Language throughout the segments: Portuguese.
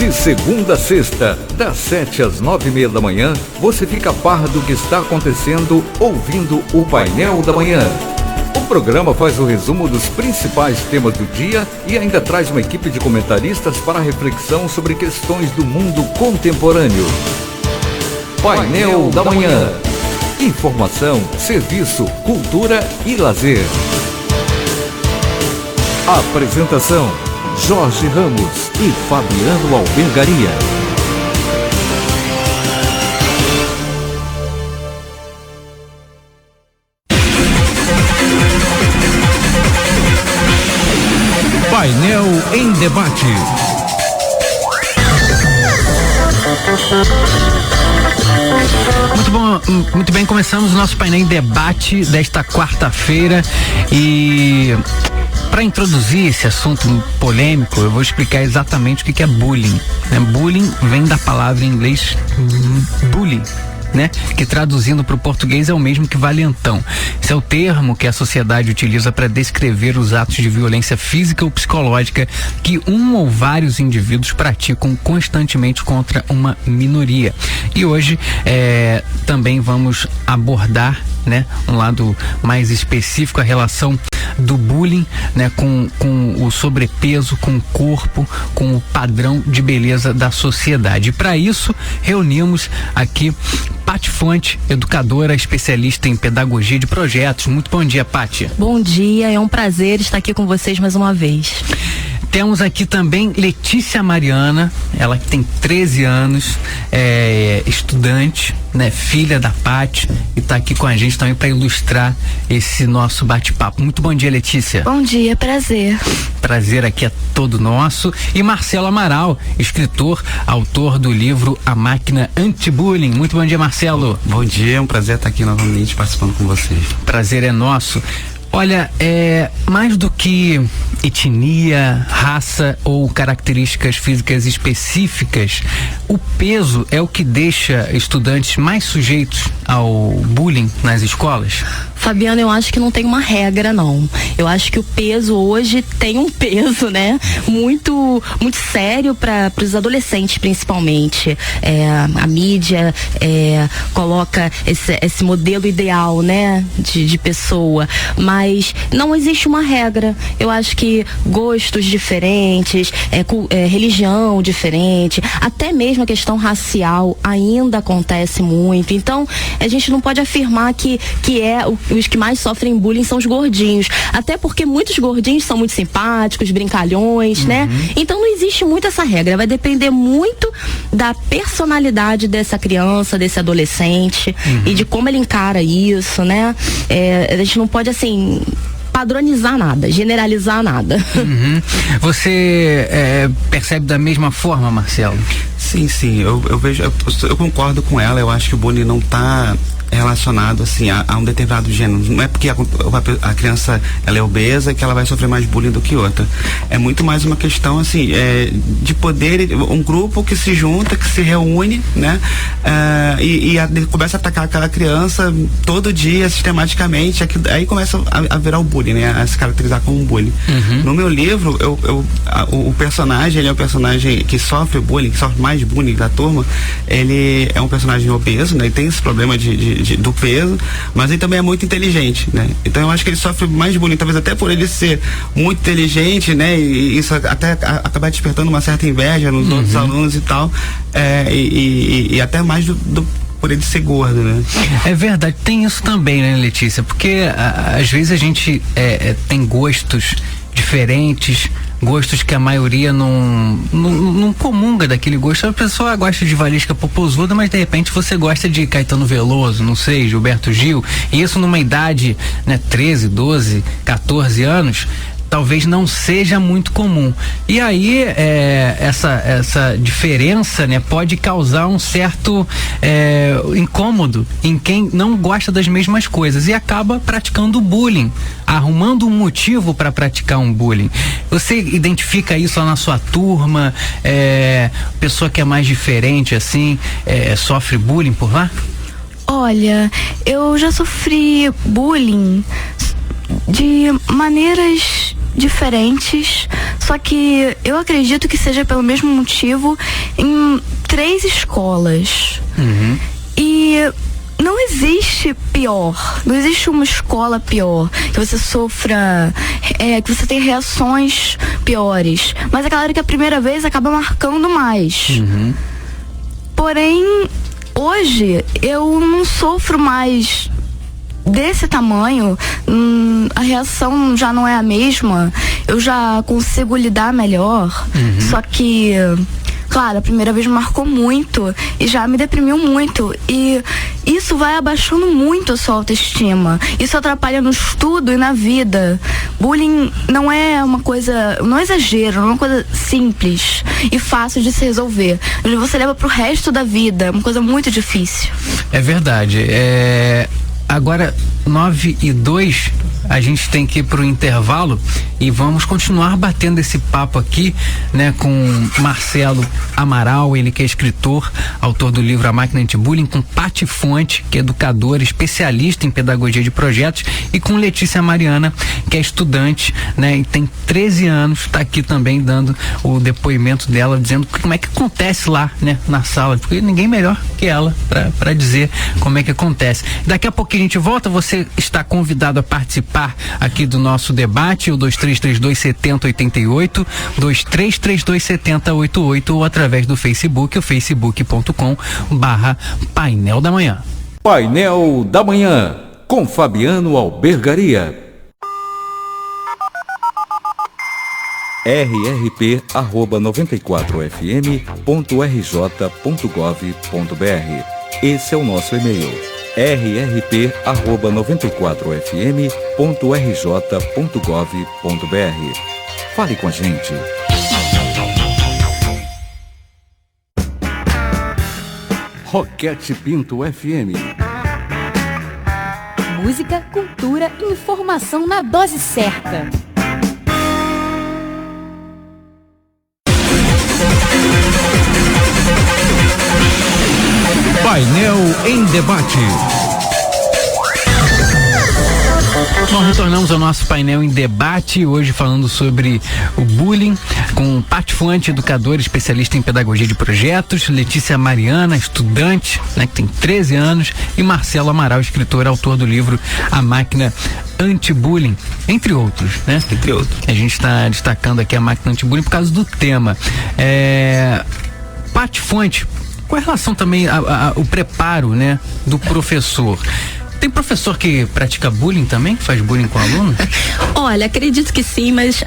De segunda a sexta, das 7 às 9:30 da manhã, você fica a par do que está acontecendo ouvindo o Painel da Manhã. O programa faz o resumo dos principais temas do dia e ainda traz uma equipe de comentaristas para reflexão sobre questões do mundo contemporâneo. Painel da Manhã. Informação, serviço, cultura e lazer. Apresentação: Jorge Ramos e Fabiano Albergaria. Painel em Debate. Muito bom, muito bem, começamos o nosso painel em debate desta quarta-feira e para introduzir esse assunto polêmico, eu vou explicar exatamente o que é bullying, né? Bullying vem da palavra em inglês bully, né? Que traduzindo para o português é o mesmo que valentão. Esse é o termo que a sociedade utiliza para descrever os atos de violência física ou psicológica que um ou vários indivíduos praticam constantemente contra uma minoria. E hoje também vamos abordar, né, um lado mais específico, a relação do bullying, né, com o sobrepeso, com o corpo, com o padrão de beleza da sociedade. E para isso reunimos aqui Paty Fonte, educadora, especialista em pedagogia de projetos. Muito bom dia, Paty. Bom dia, é um prazer estar aqui com vocês mais uma vez. Temos aqui também Letícia Mariana, ela que tem 13 anos, estudante, né, filha da Paty, e está aqui com a gente também para ilustrar esse nosso bate-papo. Muito bom dia, Letícia. Bom dia, prazer. Prazer aqui é todo nosso. E Marcelo Amaral, escritor, autor do livro A Máquina Anti-Bullying. Muito bom dia, Marcelo. Bom dia, é um prazer estar aqui novamente participando com vocês. Prazer é nosso. Olha, mais do que etnia, raça ou características físicas específicas, o peso é o que deixa estudantes mais sujeitos ao bullying nas escolas? Fabiano, eu acho que não tem uma regra, não. Eu acho que o peso hoje tem um peso, né? Muito sério para os adolescentes, principalmente. A mídia coloca esse modelo ideal, né? De pessoa. Mas não existe uma regra. Eu acho que gostos diferentes, religião diferente, até mesmo a questão racial ainda acontece muito. Então, a gente não pode afirmar que os que mais sofrem bullying são os gordinhos. Até porque muitos gordinhos são muito simpáticos, brincalhões, né? Então não existe muito essa regra. Vai depender muito da personalidade dessa criança, desse adolescente e de como ele encara isso, né? A gente não pode, assim, padronizar nada, generalizar nada. Você percebe da mesma forma, Marcelo? Sim, eu vejo, eu concordo com ela. Eu acho que o bullying não está relacionado assim a um determinado gênero. Não é porque a criança ela é obesa que ela vai sofrer mais bullying do que outra. É muito mais uma questão assim de poder, um grupo que se junta, que se reúne, né, e começa a atacar aquela criança todo dia sistematicamente. Aí começa a virar o bullying, né, a se caracterizar como um bullying. No meu livro o personagem, ele é um personagem que sofre bullying, que sofre mais bullying da turma. Ele é um personagem obeso, né, e tem esse problema do peso, mas ele também é muito inteligente, né? Então eu acho que ele sofre mais bullying, talvez até por ele ser muito inteligente, né? E isso até acabar despertando uma certa inveja nos outros alunos e tal, e até mais por ele ser gordo, né? É verdade, tem isso também, né, Letícia? Porque às vezes a gente tem gostos diferentes, gostos que a maioria não comunga daquele gosto. A pessoa gosta de Valesca Popozuda, mas de repente você gosta de Caetano Veloso, não sei, Gilberto Gil, e isso numa idade, né, 13, 12, 14 anos, talvez não seja muito comum. E aí essa diferença, né, pode causar um certo incômodo em quem não gosta das mesmas coisas e acaba praticando bullying, arrumando um motivo para praticar um bullying. Você identifica isso lá na sua turma? Pessoa que é mais diferente assim, sofre bullying por lá? Olha, eu já sofri bullying de maneiras diferentes, Só que eu acredito que seja pelo mesmo motivo em 3 escolas. E não existe pior, não existe uma escola pior, que você sofra, que você tenha reações piores. Mas é claro que a primeira vez acaba marcando mais. Porém, hoje eu não sofro mais desse tamanho, a reação já não é a mesma, eu já consigo lidar melhor. Só que, claro, a primeira vez marcou muito e já me deprimiu muito, e isso vai abaixando muito a sua autoestima, isso atrapalha no estudo e na vida. Bullying não é uma coisa, não é exagero, não é uma coisa simples e fácil de se resolver. Você leva pro resto da vida, é uma coisa muito difícil. É verdade. Agora, 9:02, a gente tem que ir pro intervalo e vamos continuar batendo esse papo aqui, né, com Marcelo Amaral, ele que é escritor, autor do livro A Máquina Anti-Bullying, com Pati Fonte, que é educadora, especialista em pedagogia de projetos, e com Letícia Mariana, que é estudante, né, e tem 13 anos, está aqui também dando o depoimento dela, dizendo como é que acontece lá, né, na sala, porque ninguém melhor que ela para dizer como é que acontece. Daqui a pouquinho a gente volta, você está convidado a participar aqui do nosso debate, o 2332-7088, 2332-7088, ou através do Facebook, o facebook.com/Painel da Manhã. Painel da Manhã, com Fabiano Albergaria. rrp@94fm.rj.gov.br. Esse é o nosso e-mail. rrp@94fm.rj.gov.br. Fale com a gente. Roquete Pinto FM. Música, cultura e informação na dose certa. Painel em Debate. Nós retornamos ao nosso painel em debate, hoje falando sobre o bullying, com Pati Fonte, educadora, especialista em pedagogia de projetos, Letícia Mariana, estudante, né, que tem 13 anos, e Marcelo Amaral, escritor, autor do livro A Máquina Anti-Bullying, entre outros, né? Entre outros. A gente está destacando aqui a Máquina Anti-Bullying por causa do tema. Pati Fonte, qual é a relação também o preparo, né, do professor? Tem professor que pratica bullying também, que faz bullying com aluno? Olha, acredito que sim, mas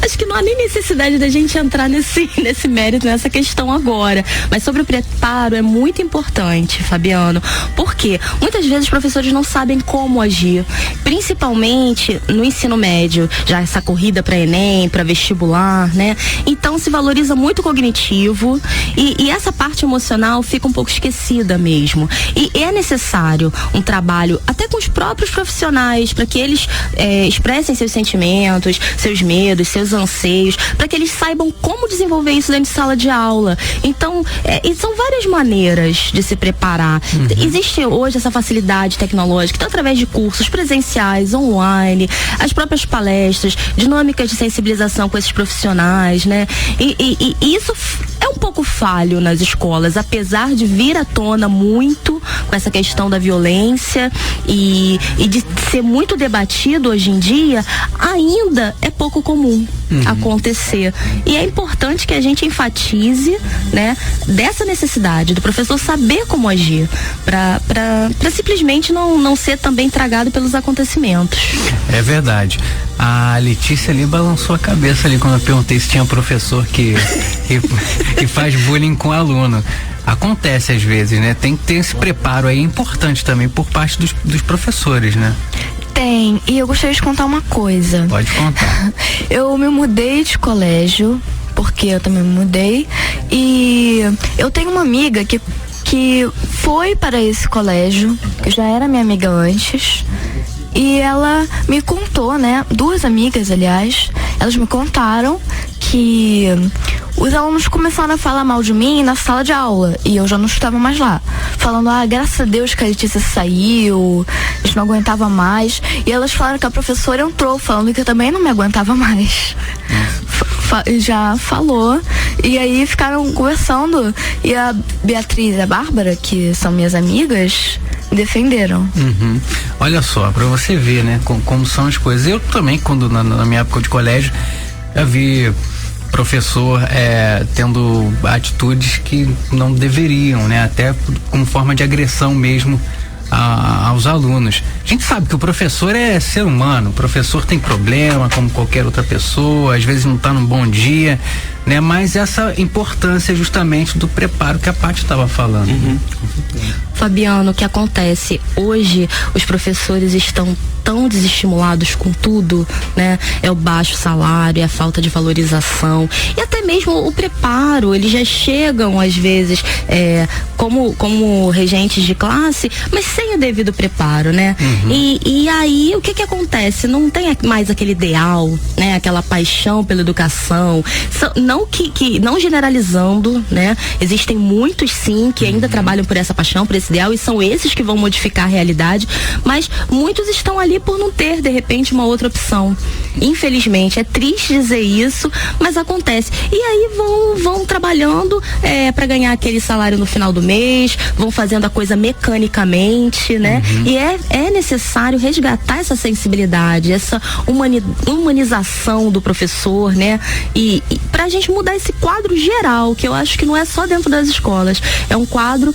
acho que não há nem necessidade da gente entrar nesse mérito, nessa questão agora. Mas sobre o preparo é muito importante, Fabiano, porque muitas vezes os professores não sabem como agir, principalmente no ensino médio, já essa corrida para Enem, para vestibular, né? Então se valoriza muito o cognitivo e essa parte emocional fica um pouco esquecida mesmo. E é necessário um trabalho até com os próprios profissionais, para que eles expressem seus sentimentos, seus medos, seus anseios, para que eles saibam como desenvolver isso dentro de sala de aula. Então, e são várias maneiras de se preparar. Existe hoje essa facilidade tecnológica, então, através de cursos presenciais, online, as próprias palestras, dinâmicas de sensibilização com esses profissionais, né? E isso é um pouco falho nas escolas, apesar de vir à tona muito com essa questão da violência e de ser muito debatido hoje em dia, ainda é pouco comum acontecer. E é importante que a gente enfatize, né, dessa necessidade do professor saber como agir, para simplesmente não ser também tragado pelos acontecimentos. É verdade. A Letícia ali balançou a cabeça ali quando eu perguntei se tinha professor que faz bullying com aluno. Acontece às vezes, né? Tem que ter esse preparo aí importante também por parte dos professores, né? Tem, e eu gostaria de contar uma coisa. Pode contar. Eu me mudei de colégio, porque eu também me mudei, e eu tenho uma amiga que foi para esse colégio, que já era minha amiga antes, e ela me contou, né? 2 amigas, aliás, elas me contaram que os alunos começaram a falar mal de mim na sala de aula, e eu já não estava mais lá, falando, graças a Deus que a Letícia saiu, a gente não aguentava mais, e elas falaram que a professora entrou falando que eu também não me aguentava mais. já falou, e aí ficaram conversando, e a Beatriz e a Bárbara, que são minhas amigas, defenderam. Olha só, pra você ver, né, como são as coisas. Eu também, quando na minha época de colégio, eu vi professor tendo atitudes que não deveriam, né, até como forma de agressão mesmo aos alunos. A gente sabe que o professor é ser humano, o professor tem problema como qualquer outra pessoa, às vezes não está num bom dia, né? Mas essa importância justamente do preparo que a Paty estava falando. Fabiano, o que acontece hoje, os professores estão tão desestimulados com tudo, né? É o baixo salário, é a falta de valorização e até mesmo o preparo. Eles já chegam às vezes como regentes de classe, mas sem o devido preparo, né? E aí o que acontece? Não tem mais aquele ideal, né? Aquela paixão pela educação. Não generalizando, né? Existem muitos sim que ainda trabalham por essa paixão, por esse ideal, e são esses que vão modificar a realidade, mas muitos estão ali por não ter de repente uma outra opção. Infelizmente, é triste dizer isso, mas acontece. E aí vão trabalhando para ganhar aquele salário no final do mês, vão fazendo a coisa mecanicamente, né? E é necessário resgatar essa sensibilidade, essa humanização do professor, né? E pra gente mudar esse quadro geral, que eu acho que não é só dentro das escolas, é um quadro,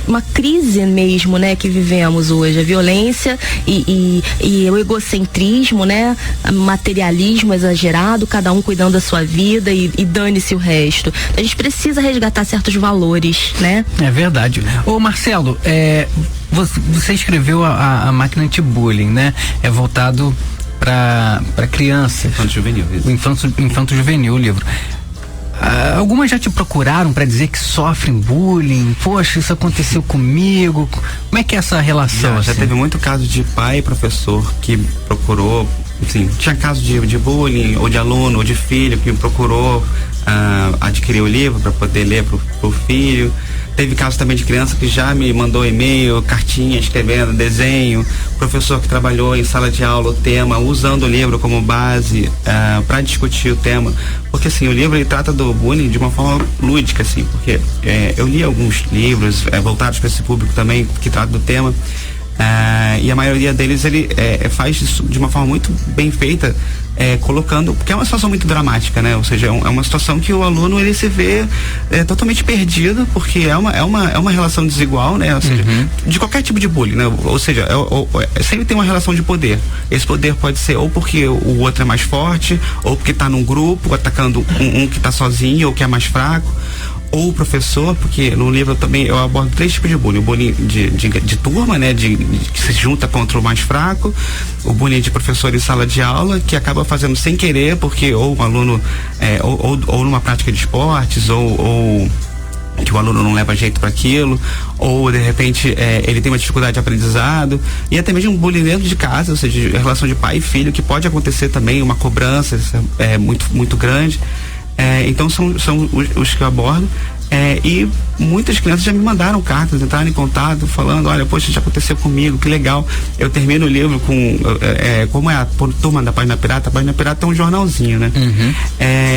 uma crise mesmo, né, que vivemos hoje, a violência e o egocentrismo, né, materialismo exagerado, cada um cuidando da sua vida e dane-se o resto. A gente precisa resgatar certos valores, né? É verdade. Ô Marcelo, você escreveu a Máquina Anti-Bullying, né? É voltado para criança. Infanto-juvenil. Infanto-juvenil, o livro. Algumas já te procuraram para dizer que sofrem bullying? Poxa, isso aconteceu comigo. Como é que é essa relação? Já teve muito caso de pai e professor que procurou, assim, tinha caso de bullying, ou de aluno, ou de filho que procurou adquirir o livro para poder ler pro filho. Teve caso também de criança que já me mandou e-mail, cartinha, escrevendo, desenho, professor que trabalhou em sala de aula o tema, usando o livro como base para discutir o tema, porque assim, o livro ele trata do bullying de uma forma lúdica, assim, porque eu li alguns livros voltados para esse público também, que tratam do tema, e a maioria deles ele faz isso de uma forma muito bem feita, colocando, porque é uma situação muito dramática, né? Ou seja, é uma situação que o aluno ele se vê totalmente perdido, porque é uma relação desigual, né? Ou seja, de qualquer tipo de bullying, né? Ou seja, sempre tem uma relação de poder. Esse poder pode ser ou porque o outro é mais forte, ou porque está num grupo atacando um que está sozinho ou que é mais fraco, ou o professor, porque no livro também eu abordo 3 tipos de bullying: o bullying de turma, né, que se junta contra o mais fraco, o bullying de professor em sala de aula, que acaba fazendo sem querer, porque ou o aluno ou numa prática de esportes, ou que o aluno não leva jeito para aquilo, ou de repente ele tem uma dificuldade de aprendizado, e até mesmo um bullying dentro de casa, ou seja, a relação de pai e filho, que pode acontecer também, uma cobrança muito grande. Então são os que eu abordo, e muitas crianças já me mandaram cartas, entraram em contato falando: olha, poxa, já aconteceu comigo, que legal. Eu termino o livro com como é a turma da Página Pirata. A Página Pirata é um jornalzinho, né?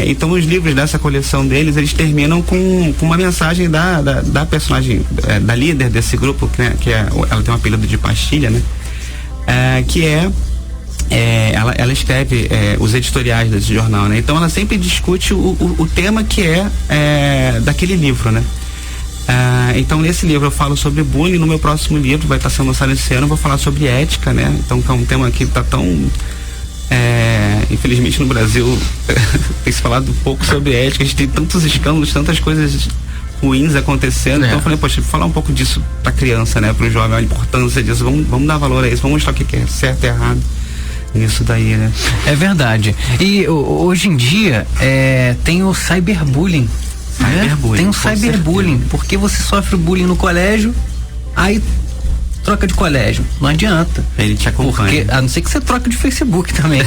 Então os livros dessa coleção deles, eles terminam com uma mensagem da personagem, da líder desse grupo, né, ela tem um apelido de Pastilha, né? Ela escreve os editoriais desse jornal, né? Então ela sempre discute o tema que daquele livro, né? Então nesse livro eu falo sobre bullying. No meu próximo livro, vai estar sendo lançado esse ano, eu vou falar sobre ética, né? Então é um tema que está tão infelizmente no Brasil tem se falado pouco sobre ética. A gente tem tantos escândalos, tantas coisas ruins acontecendo, então eu falei, poxa, vou falar um pouco disso pra criança, né? Pro jovem, a importância disso, vamos dar valor a isso, vamos mostrar o que é certo e errado nisso daí, né? É verdade. E hoje em dia tem o cyberbullying. Tem o cyberbullying, porque você sofre bullying no colégio, aí troca de colégio, não adianta. Ele te acompanha. Porque, a não ser que você troca de Facebook também.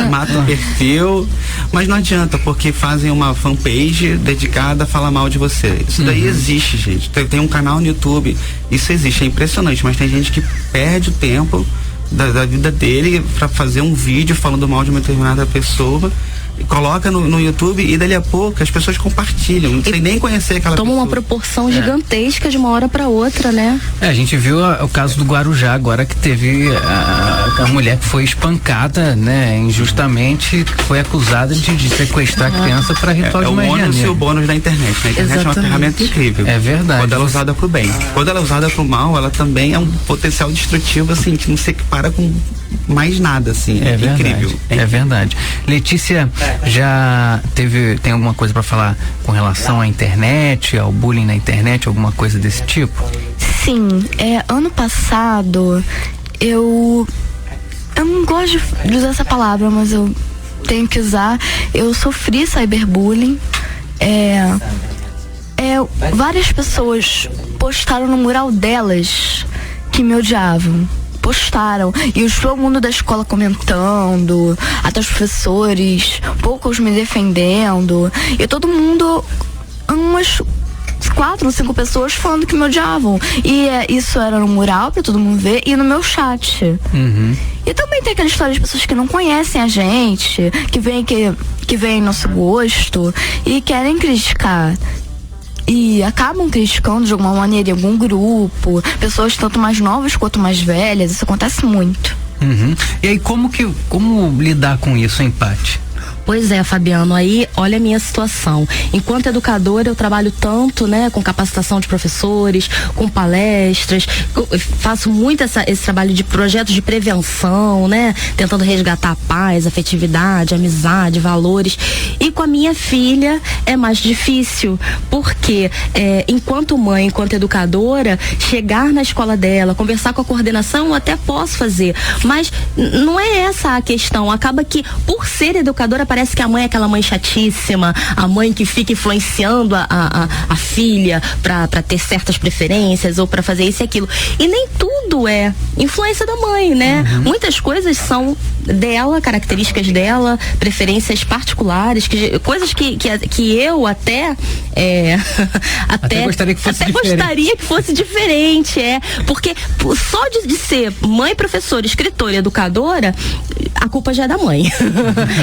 Mata o perfil, mas não adianta, porque fazem uma fanpage dedicada a falar mal de você. Isso daí existe, gente. Tem um canal no YouTube, isso existe, é impressionante, mas tem gente que perde o tempo da vida dele para fazer um vídeo falando mal de uma determinada pessoa, coloca no YouTube e dali a pouco as pessoas compartilham, sem nem conhecer aquela Toma pessoa. uma proporção gigantesca de uma hora para outra, né? A gente viu o caso do Guarujá agora, que teve a mulher que foi espancada, né, injustamente, foi acusada de sequestrar a criança para ritual de magia. É o ônus e o bônus da internet. A internet é uma ferramenta incrível. É verdade. Quando ela é usada pro bem. Quando ela é usada pro mal, ela também é um potencial destrutivo, assim, que não se equipara com mais nada, assim. É incrível. É verdade. Letícia, já tem alguma coisa para falar com relação à internet, ao bullying na internet, alguma coisa desse tipo? Sim, ano passado eu não gosto de usar essa palavra, mas eu tenho que usar. Eu sofri cyberbullying. Várias pessoas postaram no mural delas que me odiavam. Postaram, e todo mundo da escola comentando, até os professores, poucos me defendendo, e todo mundo, umas 4 ou 5 pessoas falando que me odiavam. E isso era no mural pra todo mundo ver e no meu chat. E também tem aquela história de pessoas que não conhecem a gente, que veem nosso gosto e querem criticar. E acabam criticando de alguma maneira em algum grupo, pessoas tanto mais novas quanto mais velhas. Isso acontece muito. E aí como lidar com isso, hein, Paty? Pois é, Fabiano, aí olha a minha situação. Enquanto educadora, eu trabalho tanto, né, com capacitação de professores, com palestras, faço muito esse trabalho de projetos de prevenção, né, tentando resgatar a paz, afetividade, amizade, valores. E com a minha filha é mais difícil, porque enquanto mãe, enquanto educadora, chegar na escola dela, conversar com a coordenação, eu até posso fazer, mas não é essa a questão. Acaba que, por ser educadora, parece que a mãe é aquela mãe chatíssima, a mãe que fica influenciando a filha pra ter certas preferências ou pra fazer isso e aquilo. E nem tudo é influência da mãe, né? Muitas coisas são dela, características dela, preferências particulares, coisas que eu até gostaria que fosse diferente, porque só de ser mãe, professora, escritora e educadora, a culpa já é da mãe.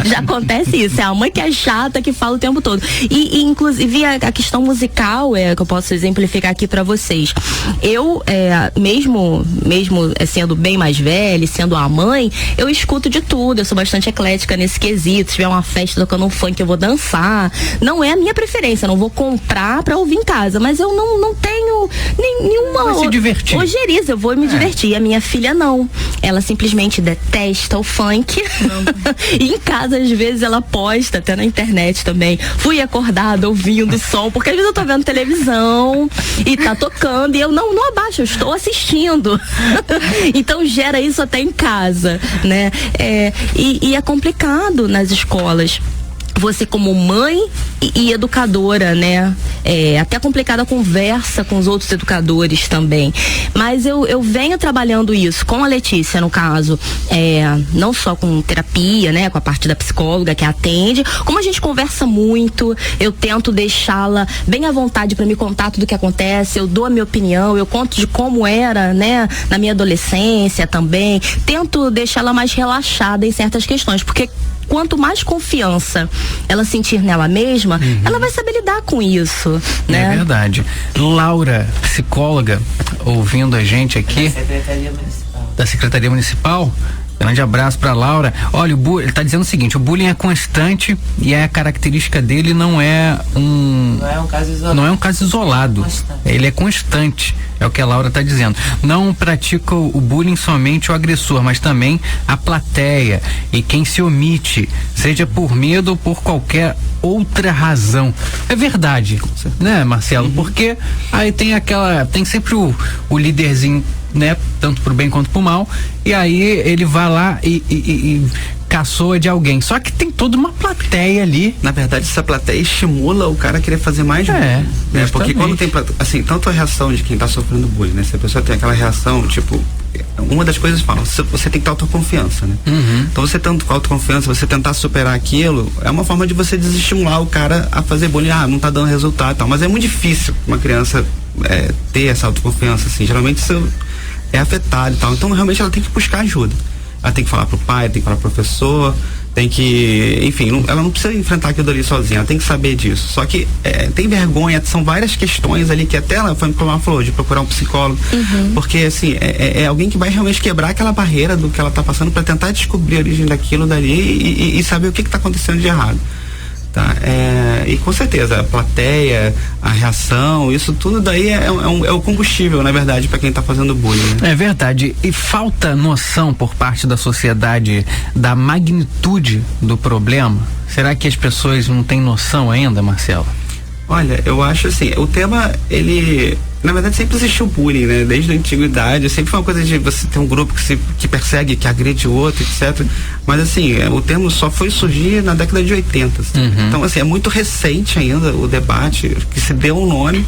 Já acontece isso, é a mãe que é chata, que fala o tempo todo. E inclusive a questão musical que eu posso exemplificar aqui pra vocês. Eu, mesmo sendo bem mais velha, sendo a mãe, eu escuto de tudo, eu sou bastante eclética nesse quesito. Se tiver uma festa tocando um funk, eu vou dançar. Não é a minha preferência, eu não vou comprar pra ouvir em casa, mas eu não tenho nenhuma vai se divertir. ojeriza, eu vou me divertir. E a minha filha não, ela simplesmente detesta o funk. E em casa, às vezes, ela posta, até na internet também, fui acordada ouvindo o som, porque às vezes eu tô vendo televisão e tá tocando e eu não abaixo, eu estou assistindo. Então gera isso até em casa, né? E é complicado nas escolas. Você como mãe e educadora, né? Até complicada a conversa com os outros educadores também. Mas eu venho trabalhando isso com a Letícia, no caso, não só com terapia, né? Com a parte da psicóloga que atende, como a gente conversa muito, eu tento deixá-la bem à vontade para me contar tudo o que acontece, eu dou a minha opinião, eu conto de como era, né? Na minha adolescência também, tento deixá-la mais relaxada em certas questões, porque quanto mais confiança ela sentir nela mesma, ela vai saber lidar com isso, né? É verdade. Laura, psicóloga, ouvindo a gente aqui da Secretaria Municipal. Grande abraço pra Laura. Olha, ele tá dizendo o seguinte: o bullying é constante e a característica dele não é um caso isolado. Ele é constante. É o que a Laura tá dizendo. Não pratica o bullying somente o agressor, mas também a plateia e quem se omite, seja por medo ou por qualquer outra razão. É verdade, né, Marcelo? Porque aí tem sempre o líderzinho, né? Tanto pro bem quanto pro mal, e aí ele vai lá e caçoa de alguém. Só que tem toda uma plateia ali. Na verdade, essa plateia estimula o cara a querer fazer mais bullying. Né? Porque quando tem assim, tanto a reação de quem tá sofrendo bullying, né? Se a pessoa tem aquela reação, tipo, uma das coisas fala, você tem que ter autoconfiança, né? Então você tendo autoconfiança, você tentar superar aquilo, é uma forma de você desestimular o cara a fazer bullying. Não tá dando resultado e tal. Mas é muito difícil uma criança ter essa autoconfiança, assim. Geralmente isso é afetado e tal. Então realmente ela tem que buscar ajuda. Ela tem que falar pro pai, tem que falar pro professor, tem que, enfim, ela não precisa enfrentar aquilo ali sozinha, ela tem que saber disso. Só que tem vergonha, são várias questões ali que até ela foi, como ela falou, de procurar um psicólogo, porque assim, é alguém que vai realmente quebrar aquela barreira do que ela tá passando para tentar descobrir a origem daquilo dali e saber o que tá acontecendo de errado. Tá? E com certeza a plateia, a reação, isso tudo daí é o combustível, na verdade, para quem está fazendo bullying, né? É verdade. E falta noção por parte da sociedade da magnitude do problema? Será que as pessoas não têm noção ainda, Marcelo? Olha, eu acho assim, o tema, ele, na verdade, sempre existiu bullying, né? Desde a antiguidade, sempre foi uma coisa de você ter um grupo que persegue, que agride o outro, etc. Mas assim, o termo só foi surgir na década de 80. Então, assim, é muito recente ainda o debate, que se deu um nome,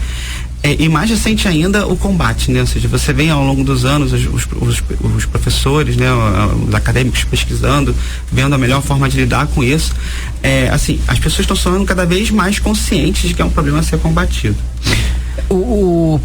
e mais recente ainda o combate, né? Ou seja, você vem ao longo dos anos os professores, né? Os acadêmicos pesquisando, vendo a melhor forma de lidar com isso. Assim, as pessoas estão se tornando cada vez mais conscientes de que é um problema a ser combatido.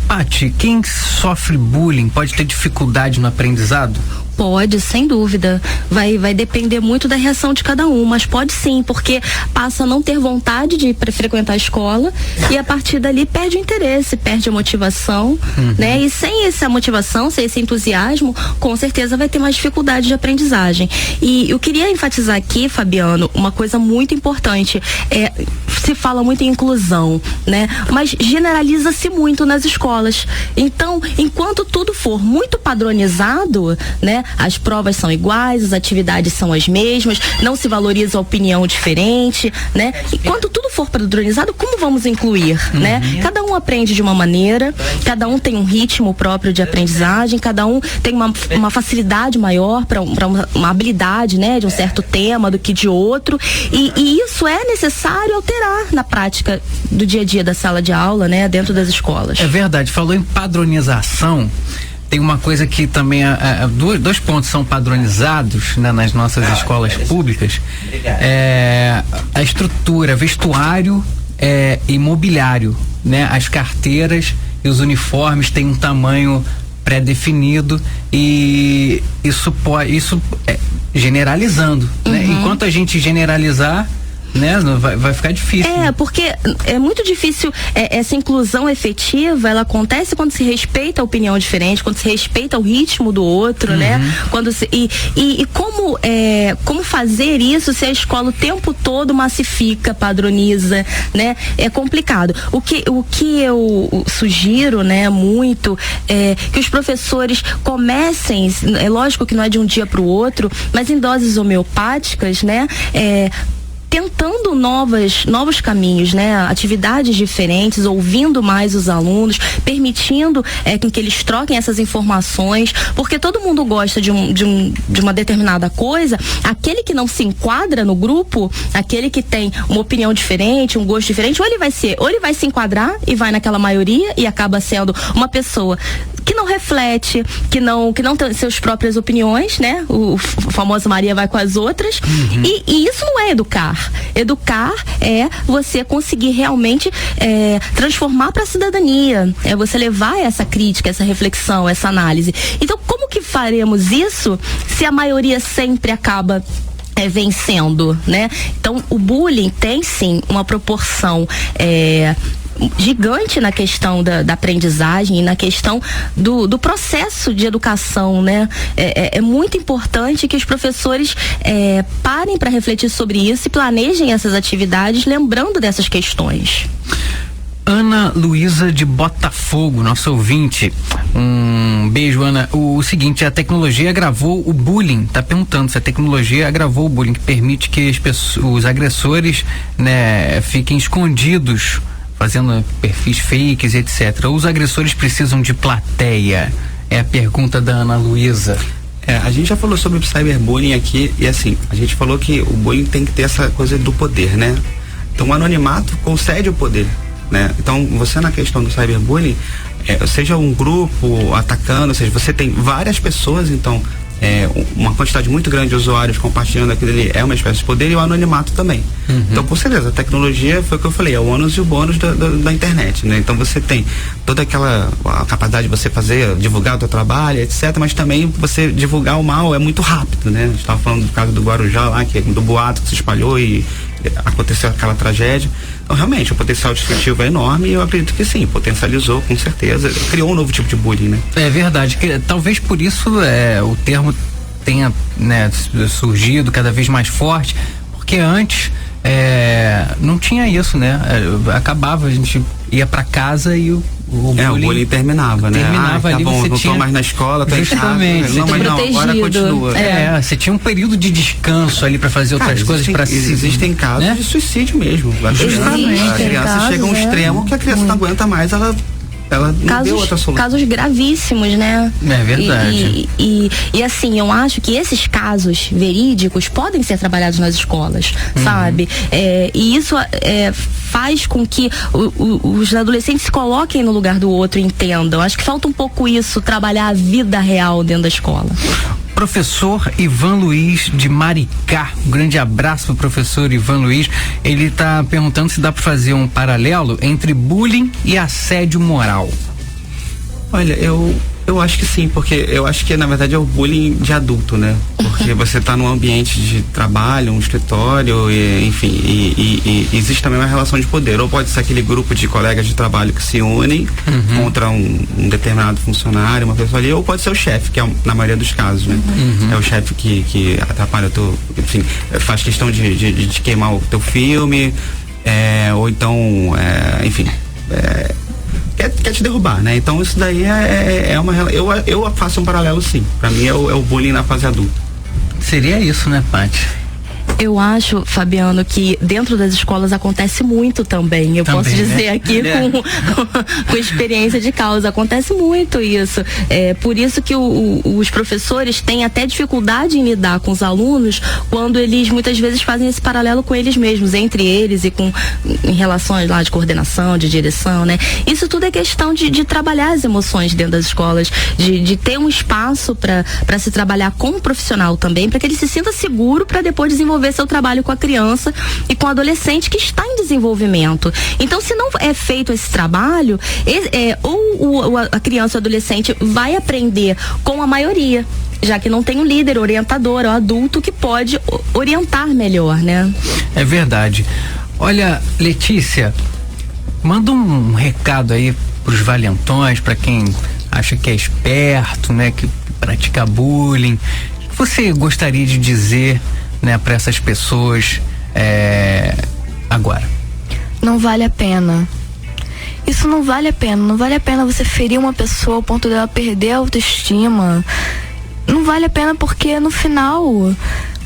Paty, quem sofre bullying pode ter dificuldade no aprendizado? Pode, sem dúvida. Vai depender muito da reação de cada um, mas pode sim, porque passa a não ter vontade de frequentar a escola e a partir dali perde o interesse, perde a motivação, né? E sem essa motivação, sem esse entusiasmo, com certeza vai ter mais dificuldade de aprendizagem. E eu queria enfatizar aqui, Fabiano, uma coisa muito importante. Se fala muito em inclusão, né? Mas generaliza-se muito nas escolas. Então, enquanto tudo for muito padronizado, né? As provas são iguais, as atividades são as mesmas, não se valoriza a opinião diferente, né? E quando tudo for padronizado, como vamos incluir, né? Cada um aprende de uma maneira, cada um tem um ritmo próprio de aprendizagem, cada um tem uma facilidade maior para uma habilidade, né? De um certo tema do que de outro, e isso é necessário alterar na prática do dia a dia da sala de aula, né? Dentro das escolas. É verdade, falou em padronização. Tem uma coisa que também, dois pontos são padronizados, né, nas nossas escolas públicas, a estrutura, vestuário e mobiliário, né? As carteiras e os uniformes têm um tamanho pré-definido e isso generalizando, né? Enquanto a gente generalizar, né? Vai ficar difícil. Porque é muito difícil essa inclusão efetiva, ela acontece quando se respeita a opinião diferente, quando se respeita o ritmo do outro, né? Quando como fazer isso se a escola o tempo todo massifica, padroniza, né? É complicado. O que eu sugiro, né, muito, que os professores comecem, é lógico que não é de um dia para o outro, mas em doses homeopáticas, né? Tentando novos caminhos, né? Atividades diferentes, ouvindo mais os alunos, permitindo que eles troquem essas informações, porque todo mundo gosta de uma determinada coisa. Aquele que não se enquadra no grupo, aquele que tem uma opinião diferente, um gosto diferente, ou ele vai se enquadrar e vai naquela maioria e acaba sendo uma pessoa que não reflete, que não tem suas próprias opiniões, né? O famoso Maria vai com as outras. E isso não é educar. Educar é você conseguir realmente transformar para a cidadania, é você levar essa crítica, essa reflexão, essa análise. Então, como que faremos isso se a maioria sempre acaba vencendo, né? Então, o bullying tem sim uma proporção gigante na questão da aprendizagem e na questão do processo de educação, né? É muito importante que os professores parem para refletir sobre isso e planejem essas atividades lembrando dessas questões. Ana Luísa de Botafogo, nossa ouvinte. Um beijo, Ana. O seguinte, a tecnologia agravou o bullying. Tá perguntando se a tecnologia agravou o bullying, que permite que os agressores, né, fiquem escondidos, fazendo perfis fakes, etc. Os agressores precisam de plateia? É a pergunta da Ana Luísa. A gente já falou sobre o cyberbullying aqui e assim, a gente falou que o bullying tem que ter essa coisa do poder, né? Então o anonimato concede o poder, né? Então você na questão do cyberbullying, seja um grupo atacando, ou seja, você tem várias pessoas então uma quantidade muito grande de usuários compartilhando aquilo ali é uma espécie de poder, e o anonimato também. Então, com certeza, a tecnologia, foi o que eu falei, é o ônus e o bônus da internet, né? Então você tem toda a capacidade de você divulgar o teu trabalho, etc, mas também você divulgar o mal é muito rápido, né? A gente estava falando do caso do Guarujá lá, do boato que se espalhou e aconteceu aquela tragédia. Então, realmente, o potencial destrutivo é enorme, e eu acredito que sim, potencializou, com certeza, criou um novo tipo de bullying, né? É verdade, talvez por isso o termo tenha, né, surgido cada vez mais forte, porque antes não tinha isso, né? Acabava, a gente ia pra casa e o bullying terminava, né? Terminava ali, bom, você não tinha... tô mais na escola, tô justamente, em casa. Não, mas não, agora continua. Você tinha um período de descanso ali pra fazer outras coisas, para existem casos, né, de suicídio mesmo. A criança chega a um extremo que a criança não aguenta mais, ela não deu outra solução. Casos gravíssimos, né? É verdade. E assim, eu acho que esses casos verídicos podem ser trabalhados nas escolas, sabe? E isso faz com que os adolescentes se coloquem no lugar do outro e entendam. Acho que falta um pouco isso, trabalhar a vida real dentro da escola. Professor Ivan Luiz de Maricá, um grande abraço pro professor Ivan Luiz. Ele está perguntando se dá para fazer um paralelo entre bullying e assédio moral. Olha, eu acho que sim, porque eu acho que na verdade é o bullying de adulto, né? Porque você está num ambiente de trabalho, um escritório, enfim, e existe também uma relação de poder. Ou pode ser aquele grupo de colegas de trabalho que se unem contra um determinado funcionário, uma pessoa ali, ou pode ser o chefe, que é na maioria dos casos, né? É o chefe que atrapalha enfim, faz questão de queimar o teu filme, ou então, enfim, quer te derrubar, né? Então isso daí eu faço um paralelo, sim. Pra mim é o bullying na fase adulta. Seria isso, né, Paty? Eu acho, Fabiano, que dentro das escolas acontece muito também. Eu posso dizer, né, aqui com experiência de causa, acontece muito isso. Por isso que os professores têm até dificuldade em lidar com os alunos quando eles muitas vezes fazem esse paralelo com eles mesmos, entre eles e em relações lá de coordenação, de direção, né? Isso tudo é questão de trabalhar as emoções dentro das escolas, de ter um espaço para se trabalhar com o profissional também, para que ele se sinta seguro para depois desenvolver seu trabalho com a criança e com o adolescente que está em desenvolvimento. Então, se não é feito esse trabalho, a criança ou adolescente vai aprender com a maioria, já que não tem um líder, orientador, ou adulto que pode orientar melhor, né? É verdade. Olha, Letícia, manda um recado aí pros valentões, para quem acha que é esperto, né, que pratica bullying. O que você gostaria de dizer, né, para essas pessoas agora? Não vale a pena. Isso não vale a pena. Não vale a pena você ferir uma pessoa ao ponto dela perder a autoestima. Não vale a pena, porque no final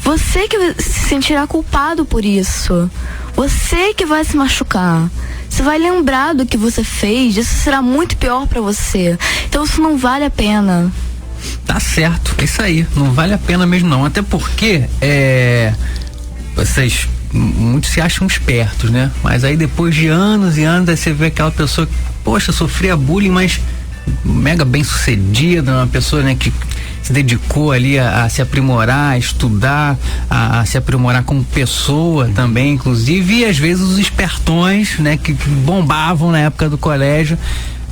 você que se sentirá culpado por isso. Você que vai se machucar. Você vai lembrar do que você fez. Isso será muito pior para você. Então isso não vale a pena. Tá certo, é isso aí, não vale a pena mesmo não, até porque vocês muitos se acham espertos, né? Mas aí depois de anos e anos, aí você vê aquela pessoa que, poxa, sofria bullying, mas mega bem sucedida, uma pessoa, né, que se dedicou ali a se aprimorar, a estudar, a se aprimorar como pessoa também, inclusive, e às vezes os espertões, né, que bombavam na época do colégio,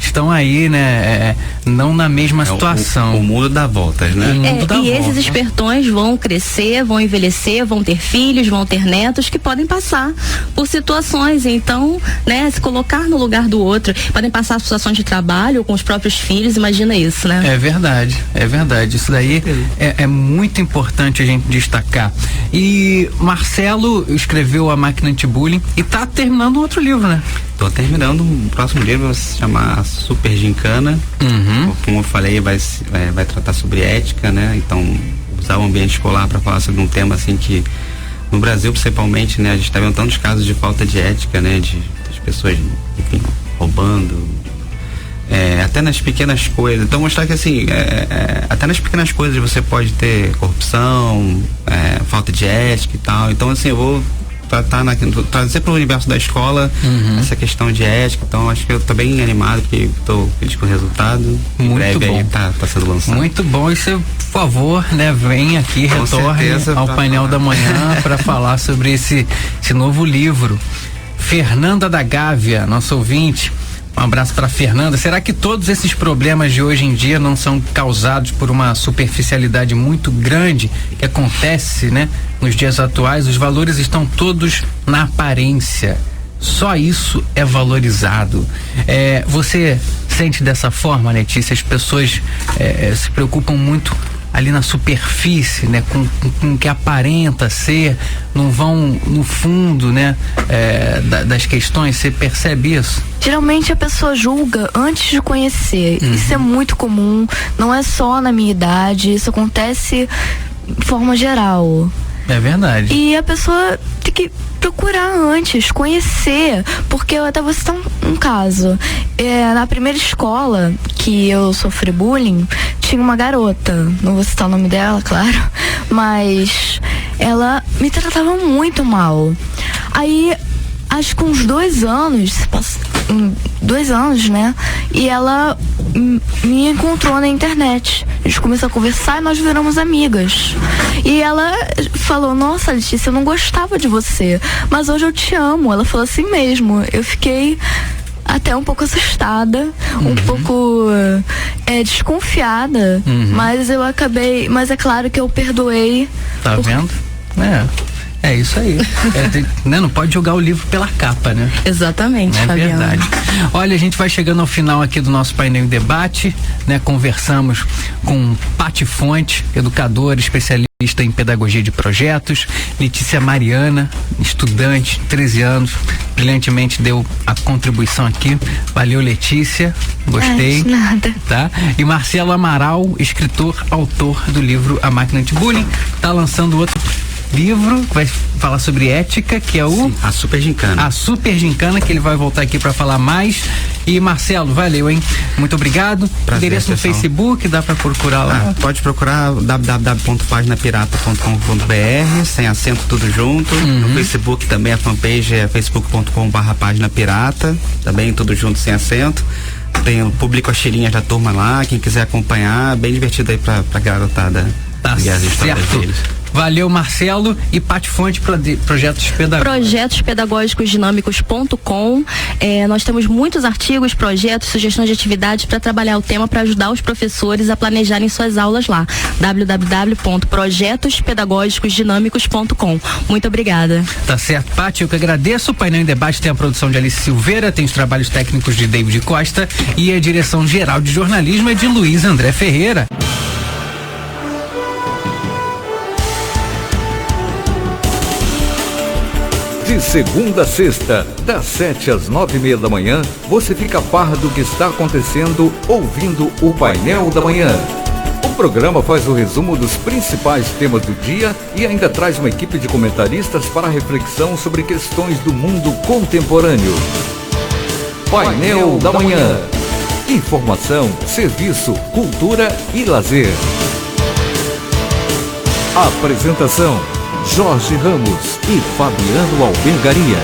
estão aí, né, não na mesma situação. O mundo dá voltas, né? Esses espertões vão crescer, vão envelhecer, vão ter filhos, vão ter netos que podem passar por situações, então, né, se colocar no lugar do outro, podem passar situações de trabalho com os próprios filhos, imagina isso, né? É verdade, isso daí é muito importante a gente destacar. E Marcelo escreveu A Máquina Anti-Bullying e tá terminando um outro livro, né? Tô terminando o próximo livro, vai se chamar Super Gincana. Como eu falei, vai tratar sobre ética, né? Então, usar o ambiente escolar para falar sobre um tema assim que no Brasil, principalmente, né, a gente tá vendo tantos casos de falta de ética, né, das pessoas, enfim, roubando, até nas pequenas coisas. Então, mostrar que assim, até nas pequenas coisas você pode ter corrupção, falta de ética e tal. Então, assim, eu vou trazer para o universo da escola essa questão de ética. Então acho que eu tô bem animado, porque estou feliz com o resultado. Em breve aí tá sendo lançado. Muito bom. E você, por favor, né, vem aqui, retorne ao painel da manhã para falar sobre esse novo livro. Fernanda da Gávea, nossa ouvinte. Um abraço para Fernanda. Será que todos esses problemas de hoje em dia não são causados por uma superficialidade muito grande que acontece, né, nos dias atuais? Os valores estão todos na aparência. Só isso é valorizado. Você sente dessa forma, Letícia? As pessoas se preocupam muito ali na superfície, né, com o que aparenta ser, não vão no fundo, né, das questões. Você percebe isso? Geralmente a pessoa julga antes de conhecer. Isso é muito comum, não é só na minha idade, isso acontece de forma geral. É verdade. E a pessoa tem que procurar antes, conhecer, porque eu até vou citar um caso. Na primeira escola que eu sofri bullying, tinha uma garota, não vou citar o nome dela, claro, mas ela me tratava muito mal. Aí, acho que uns 2 anos, 2 anos, né? E ela me encontrou na internet. A gente começou a conversar e nós viramos amigas. E ela falou: nossa, Letícia, eu não gostava de você, mas hoje eu te amo. Ela falou assim mesmo. Eu fiquei até um pouco assustada, um pouco desconfiada, mas eu acabei, mas é claro que eu perdoei. Tá vendo? É isso aí. Né? Não pode jogar o livro pela capa, né? Exatamente, Fabiana. Verdade. Olha, a gente vai chegando ao final aqui do nosso painel em debate, né? Conversamos com Pati Fonte, educadora, especialista em pedagogia de projetos, Letícia Mariana, estudante, 13 anos, brilhantemente deu a contribuição aqui. Valeu, Letícia, gostei. Nada. Tá? E Marcelo Amaral, escritor, autor do livro A Máquina de Bullying, tá lançando outro livro que vai falar sobre ética, que é A Super Gincana. A Super Gincana, que ele vai voltar aqui para falar mais. E Marcelo, valeu, hein? Muito obrigado. Prazer, endereço no pessoal. Facebook, dá para procurar lá. Pode procurar www.paginapirata.com.br, sem acento, tudo junto. No Facebook também a fanpage é facebook.com/paginapirata, também tudo junto, sem acento. Publico as tirinhas da turma lá, quem quiser acompanhar, bem divertido aí pra garotada. Tá certo. Valeu, Marcelo. E Pati Fonte, projetos pedagógicos. Projetospedagogisdinâmicos.com. Nós temos muitos artigos, projetos, sugestões de atividades para trabalhar o tema, para ajudar os professores a planejarem suas aulas lá. www.projetospedagogisdinâmicos.com. Muito obrigada. Tá certo, Pati, eu que agradeço. O painel em debate tem a produção de Alice Silveira, tem os trabalhos técnicos de David Costa e a direção geral de jornalismo é de Luiz André Ferreira. De segunda a sexta, das 7 às 9:30 da manhã, você fica a par do que está acontecendo ouvindo o Painel da Manhã. O programa faz o resumo dos principais temas do dia e ainda traz uma equipe de comentaristas para reflexão sobre questões do mundo contemporâneo. Painel da Manhã. Informação, serviço, cultura e lazer. Apresentação: Jorge Ramos e Fabiano Albergaria.